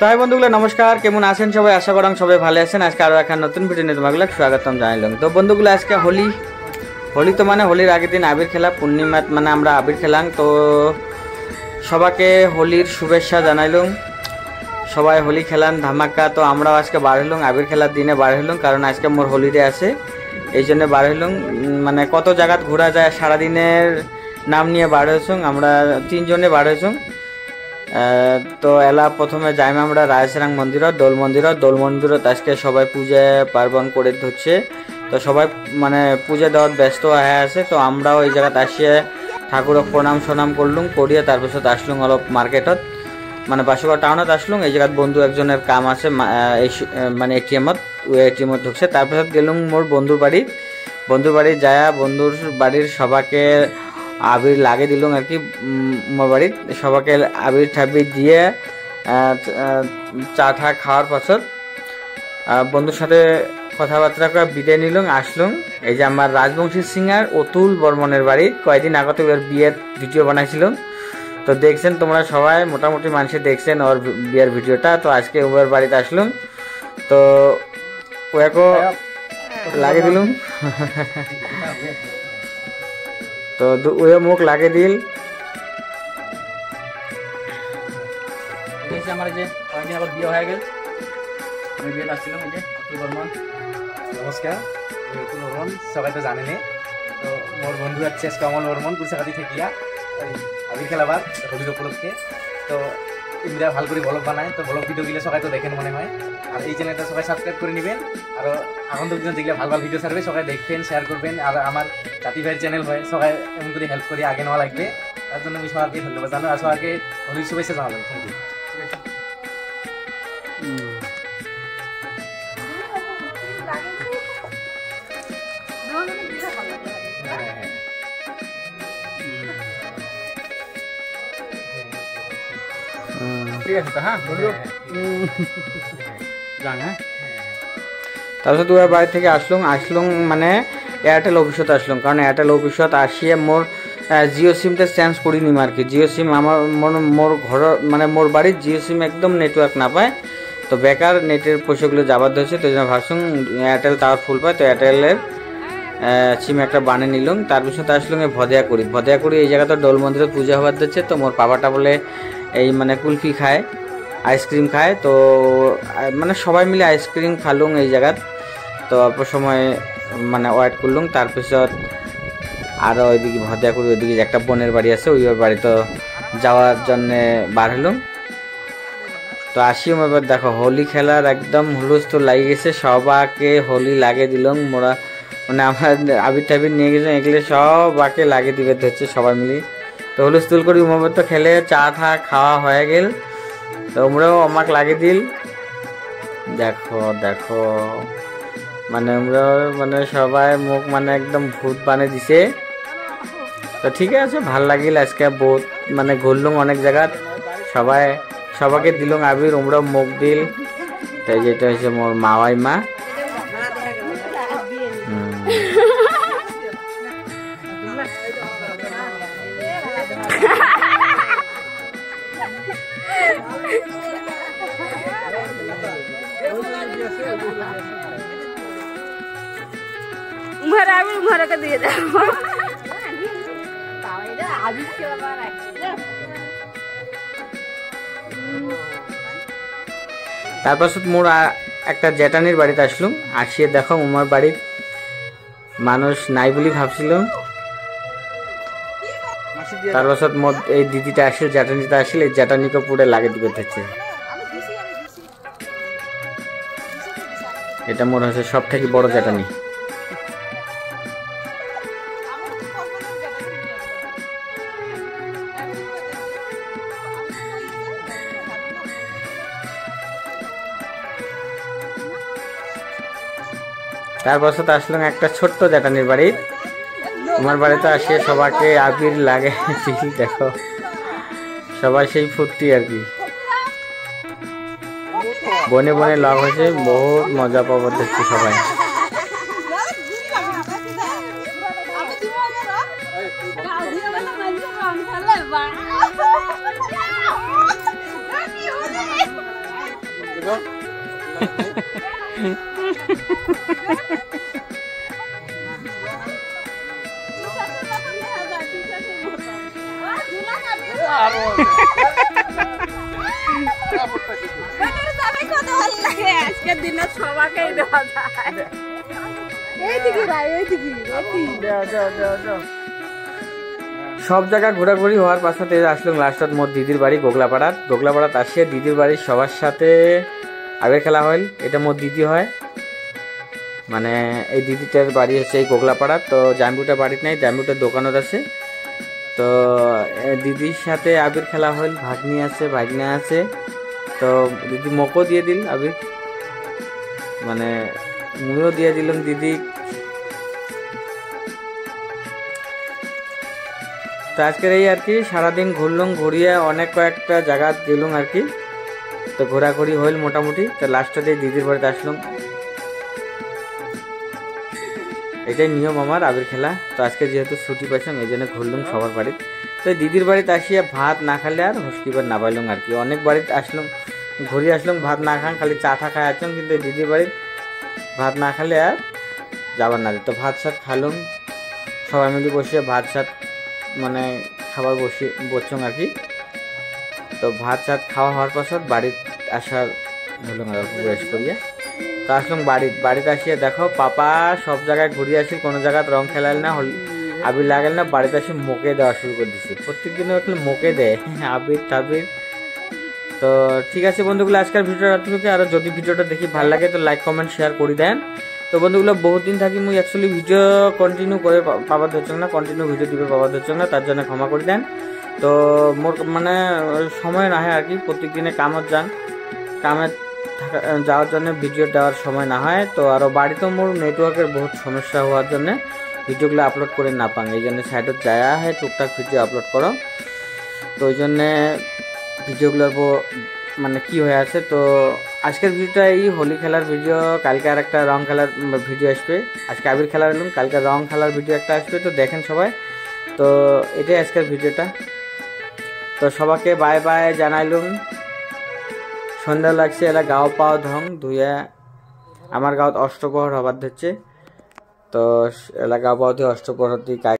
তাই বন্ধুগুলো নমস্কার, কেমন আছেন সবাই? আশা করি সবাই ভালো আছেন। আজকে আরও একটা নতুন ভিডিও নিয়ে তোমাগুলো স্বাগতম জানাইলাম। তো বন্ধুগুলো আজকে হোলি তো মানে হোলির আগের দিন আবির খেলা, পূর্ণিমা মানে আমরা আবির খেলাম। তো সবাইকে হোলির শুভেচ্ছা জানাইলাম। সবাই হোলি খেলান ধামাকা। তো আমরাও আজকে বার হইলাম, আবির খেলার দিনে বার হইলাম, কারণ আজকে মোর হোলিডে আছে, এই জন্য বার হইলাম। মানে কত জায়গাত ঘোরা যায়, সারাদিনের নাম নিয়ে বার হয়েছুম। আমরা 3 জনে বার হয়েছুম। তো এলা প্রথমে যাইম আমরা রায়সরাং মন্দিরত, দোল মন্দিরত আজকে সবাই পূজা পার্বণ করে ধরছে। তো সবাই মানে পূজা দেওয়ার ব্যস্ত হয়ে আছে। তো আমরাও এই জায়গাত আসিয়ে ঠাকুরক প্রণাম করলুম, করিয়ে তারপর আসলুম অলপ মার্কেটত, মানে বাসুগাঁও টাউনত আসলুম। এই জায়গাত বন্ধু একজনের কাম আছে, মানে এটিএমত ঢুকছে। তারপর গেলুম মোর বন্ধুর বাড়ি যায়, বন্ধুর বাড়ির সবাইকে আবির লাগে দিলুম আর কি। মোর বাড়ির সবাইকে আবির ঠাবির দিয়ে চা ঠা খাওয়ার পাছত বন্ধুর সাথে কথাবার্তা করে বিদায় নিলুম, আসলুম। এই যে আমার রাজবংশী সিঙ্গার অতুল বর্মনের বাড়ি, কয়েকদিন আগতে ওর বিয়ের ভিডিও বানাইছিলাম। তো দেখছেন তোমরা সবাই, মোটামুটি মানুষে দেখছেন ওর বিয়ের ভিডিওটা। তো আজকে ওর বাড়িতে আসলুম, তো ওকে লাগে দিলুম। তো ওয়ে মুখ লাগে দিল। আমার যে কয়েকদিন আবার বিয়ে হয়ে গেল, আমি বিয়ে আসছিলাম। এই যে অতুল বর্মন, নমস্কার, আমি অতুল বর্মন, সবাই তো জানেনি। তো মোর বন্ধু আছে কমল বর্মন, কুরসাকাতি থেকিয়া আবির খেলাবার হোলির উপলক্ষে। তো ইন্দিরা ভাল করে ব্লগ বানায়, তো ব্লগ ভিডিও গিলে সবাই তো দেখেন মনে হয়। আর এই চ্যানেলটা সবাই সাবস্ক্রাইব করে নেবেন। আর এখন তো দেখলে ভালো ভিডিও ছাড়বে, সবাই দেখবেন, শেয়ার করবেন। আর আমার জাতি ভাইয়ের চ্যানেল হয়, সবাই এমন করে হেল্প করে আগে নেওয়া লাগবে। তার জন্য আমি সবাইকে ধন্যবাদ জানাই আর সবাইকে হোলির শুভেচ্ছা জানালাম। Thank you. ঠিক আছে, হ্যাঁ যান। হ্যাঁ, তারপর তোর বাড়ি থেকে আসলুম মানে এয়ারটেল অফিসত আসলুম, কারণ এয়ারটেল অফিসত আসিয়ে মোর জিও সিমটা চেঞ্জ করি নিম আর কি। জিও সিম আমার মোর ঘরের মানে মোর বাড়ির জিও সিম একদম নেটওয়ার্ক না পায়, তো বেকার নেটের পয়সাগুলো যাবার ধরছে। তো জন্য ভাবছুম এয়ারটেল টাওয়ার ফুল পায়, তো এয়ারটেলের সিম একটা বানিয়ে নিলাম। তারপিছত আসলুম ভদিয়া করি এই জায়গাতে দোল মন্দিরে পূজা হবার দিচ্ছে। তো মোর পাপাটা বলে এই মানে কুলফি খায়, আইসক্রিম খায়। তো মানে সবাই মিলে আইসক্রিম খালুম এই জায়গাত। তো অল্প সময় মানে ওয়েট করলুম। তারপিছত আরও ওইদিকে ভদিয়া করি, ওইদিকে একটা বোনের বাড়ি আছে, ওই বাড়িতে যাওয়ার জন্যে বার হলুম। তো আসিও এবার দেখো হোলি খেলার একদম হুলস্থুল লাগে গেছে, সবাইকে হোলি লাগে দিলাম। মোরা মানে আমরা আবির টাবির নিয়ে গেছিলাম, এগুলো সবাইকে লাগে দিবে ধরছে সবাই মিলে। তো হুলস্থুল করি উমাবার তো খেলে চা ঠা খাওয়া হয়ে গেল। তো আমরাও আমাকে লাগে দিল। দেখো মানে আমরা মানে সবাই মুখ মানে একদম ভূত বানিয়ে দিছে। তো ঠিক আছে, ভাল লাগিল। আজকে বহুত মানে ঘুরলুম অনেক জায়গাত, সবাইকে দিলুম আবির, আমরাও মুখ দিল। তাই যেটা হচ্ছে মোর মাওয়াই মা। উমারকে দিয়ে দেবো। তারপর মোর একটা জেঠানির বাড়িতে আসলুম। আসিয়ে দেখো উমার বাড়ির মানুষ নাই বলি ভাবছিলাম। তারপর মোর এই দিদিটা আসলে জেঠানিটা আসলে জেঠানিকে পুরে লাগে দিবে ধরছে। এটা মোর হচ্ছে সব থেকে বড় জেঠানি। তারপর আসলাম একটা ছোট্ট জেঠানির বাড়ি। আমার বাড়িতে আসিয়ে সবাইকে আবির লাগে দেখো, সবাই সেই ফুর্তি আর কি, বনে লগ হয়েছে, বহুত মজা পাবো দেখছি সবাই। আজকের দিনে সবাইকেই দেওয়া যায়। সব জায়গা ঘোরাঘুরি হওয়ার পাশাতে আসলাম লাস্টত মোর দিদির বাড়ি গোগলাপাড়াত আসিয়ে দিদির বাড়ির সবার সাথে আবির খেলা হইল। এটা মোর দিদি হয়, মানে এই দিদিটার বাড়ি হচ্ছে এই গোগলাপাড়া। তো জাম্বুটা বাড়িতে নাই, জাম্বুটার দোকানত আছে। তো দিদির সাথে আবির খেলা হইল, ভাগ্নি আছে ভাগ্না আছে। তো দিদি মোকও দিয়ে দিল আবির, মানে মুইও দিয়ে দিলাম দিদি। তো আজকের এই আর কি সারাদিন ঘুরলুম, ঘুরিয়ে অনেক কয়েকটা জায়গা গেলুম আর কি। তো ঘোরাঘুরি হইল মোটামুটি। তো লাস্টে দিদির বাড়িতে আসলাম, এটাই নিয়ম আমার আবির খেলা। তো আজকে যেহেতু ছুটি পাইলাম এই জন্য ঘুরলুম সবার বাড়িতে। তো দিদির বাড়িতে আসিয়া ভাত না খালে আর হস্কিবার না পাইলাম আর কি। অনেক বাড়িতে আসলাম, ঘুরে আসলাম, ভাত না খান খালি চা টা খাই আসলাম, কিন্তু দিদির বাড়িতে ভাত না খালে আর যাবার না। তো ভাত সাত খালুম, সবাই মিলে বসে ভাত সাত মানে খাবার বসছং আর কি। তো ভাত সাত খাওয়া হওয়ার পাছত বাড়িতে আসার হলাম আর রেস্ট করিয়া। তো আসলাম বাড়িতে আসিয়া দেখো পাপা সব জায়গায় ঘুরিয়ে আসি, কোনো জায়গায় রং খেলাল না, আবির লাগাল না, বাড়িতে আসি মোকে দেওয়া শুরু করে দিছি। প্রত্যেক দিনে একটু মোকে দেয় আবির টাবির। তো ঠিক আছে বন্ধুগুলো, আজকের ভিডিওটা এতটুকু। আর যদি ভিডিওটা দেখি ভালো লাগে তো লাইক কমেন্ট শেয়ার করে দেন। তো বন্ধুগুলো বহুত দিন থাকি মুই অ্যাকচুয়ালি ভিডিও কন্টিনিউ করে পাবার ধরছং না, কন্টিনিউ ভিডিও দিবে পাবার ধরছং না, তার জন্য ক্ষমা করে দেন। তো মোর মানে সময় না হয় আর কি, প্রত্যেক দিনে কামত কামে যাওয়ার জন্য ভিডিও দেওয়ার সময় না হয়। তো আরও বাড়িতেও মোর নেটওয়ার্কের বহুত সমস্যা হওয়ার জন্য ভিডিওগুলো আপলোড করে না পাং, এই জন্য সাইডত যায়া হয় টুকটাক ভিডিও আপলোড করো। তো ওই জন্যে ভিডিওগুলোর মানে কি হয়ে আছে। তো আজকের ভিডিওটা এই হোলি খেলার ভিডিও, কালকে আর একটা রং খেলার ভিডিও আসবে। আজকে আবির খেলার এলাম, কালকে রং খেলার ভিডিও একটা আসবে, তো দেখেন সবাই। তো এটাই আজকের ভিডিওটা। তো সবাইকে বাই বাই জানাইলুম। সন্ধ্যা লাগছে, এলা গাও পাও ধুয়ে আমার গাঁত অষ্টপ্রহর হবার ধরছে। তো এলা গাও পাও দিয়ে অষ্টপ্রহর দিয়ে